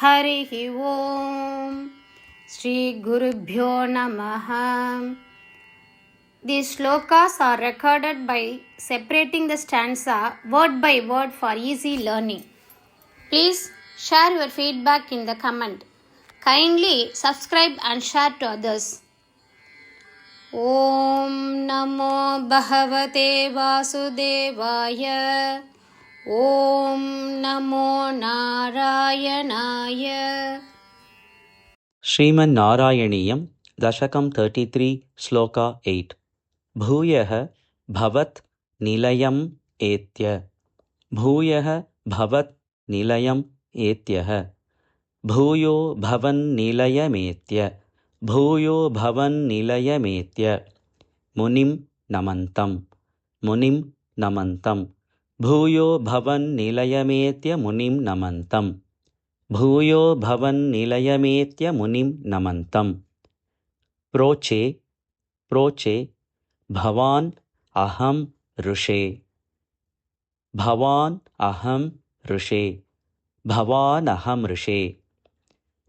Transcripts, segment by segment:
हरिः ओम श्री गुरुभ्यो नमः. These slokas are recorded by separating the stanza word by word for easy learning. Please share your feedback in the comment. Kindly subscribe and share to others. Om Namo Bhagavate Vasudevaya. Om Namo Narayanaaya. श्रीमन्नारायणीयं दशकं 33 श्लोका 8. भूयः भवत् निलयम् एत्य. भूयः भवत् निलयम् एत्यः. भूयो भवन्निलयमेत्य. भूयो भवन्निलयमेत्य. मुनिं नमन्तं. मुनिं नमन्तं. भूयो भवन्निलयमेत्य मुनिं नमन्तं. भूयो भवन्निलयमेत्य मुनिं नमन्तं. प्रोचे प्रोचे भवान् अहं ऋषे. भवान् अहं ऋषे. भवानहं ऋषे.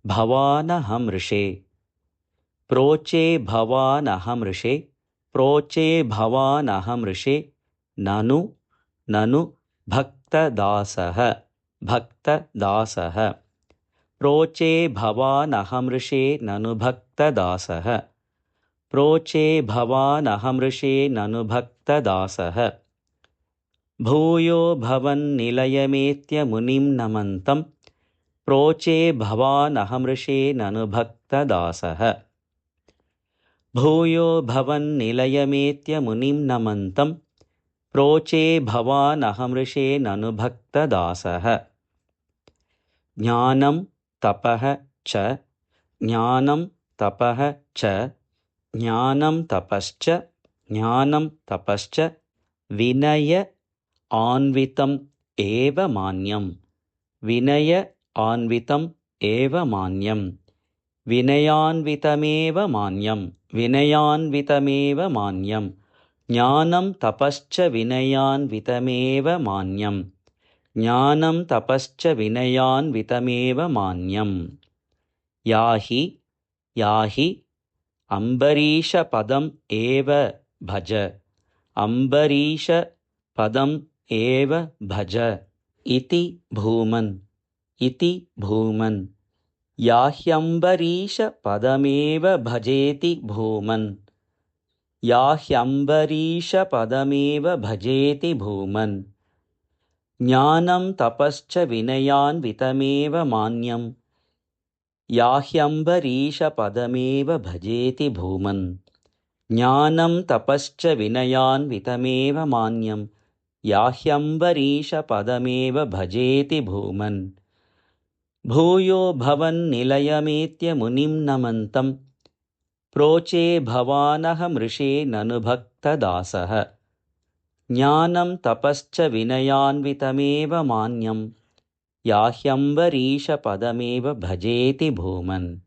भवानहं ऋषे. प्रोचे भवानहं ऋषे. प्रोचे भवानहं ऋषे. ननु ननु भक्तदासः. भक्तदासः. प्रोचे भवानहं ऋषे ननु भक्तदासः. प्रोचे भवानहं ऋषे ननु भक्तदासः. भूयो भवन्निलयमेत्य मुनिं नमन्तं. प्रोचे भवानहं ऋषे ननु भक्तदासः. भूयो भवन्निलयमेत्य मुनिं नमन्तं. प्रोचे भवानहं ऋषे ननु भक्तदासः. ज्ञानं तपः च. ज्ञानं तपः च. ज्ञानं तपश्च. ज्ञानं तपश्च. विनय आन्वितम् एव मान्यम्. विनय आन्वितम् एव मान्यम्. विनयान्वितमेव मान्यम्. विनयान्वितमेव मान्यम्. ज्ञानं तपश्च विनयान्वितमेव मान्यम्. ज्ञानं तपश्च विनयान्वितमेव मान्यम्. याहि याहि अम्बरीषपदम् एव भज. अम्बरीषपदम् एव भज. इति भूमन्. इति भूमन्. याह्यम्बरीषपदमेव भजेति भूमन्. याह्यम्बरीषपदमेव भजेति भूमन्. ज्ञानं तपश्च विनयान्वितमेव मान्यम्. याह्यम्बरीषपदमेव भजेति भूमन्. ज्ञानं तपश्च विनयान्वितमेव मान्यम्. याह्यम्बरीषपदमेव भजेति भूमन्. भूयो भवन्निलयमेत्य मुनिं नमन्तं. प्रोचे भवानहं ऋषे ननु भक्तदासः. ज्ञानं तपश्च विनयान्वितमेव मान्यम्. याह्यम्बरीषपदमेव भजेति भूमन्.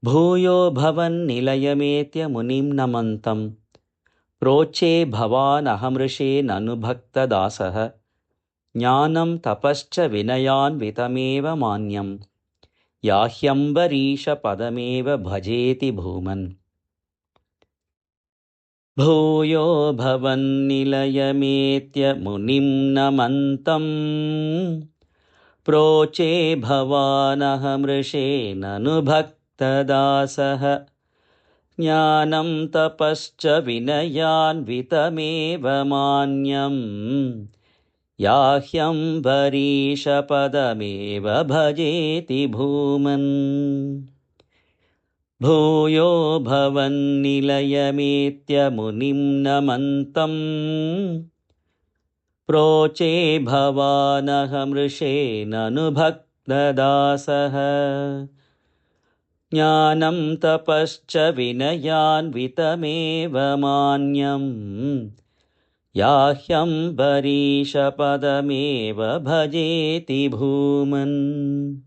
भूयो भवन्निलयमेत्य मुनिं नमन्तं. प्रोचे भवानहं ऋषे ननु भक्तदासः. ज्ञानं तपश्च विनयान्वितमेव मान्यम्. याह्यम्बरीषपदमेव भजेति भूमन्. भूयो भवन्निलयमेत्य मुनिं नमन्तं. प्रोचे भवानहं ऋषे ननु भक्तदासः. ज्ञानं तपश्च विनयान्वितमेव मान्यम्. याह्यम्बरीषपदमेव भजेति भूमन्. भूयो भवन्निलयमेत्य मुनिं नमन्तं. प्रोचे भवानहं ऋषे ननु भक्तदासः. ज्ञानं तपश्च विनयान्वितमेव मान्यम्. याह्यम्बरीषपदमेव भजेति भूमन्.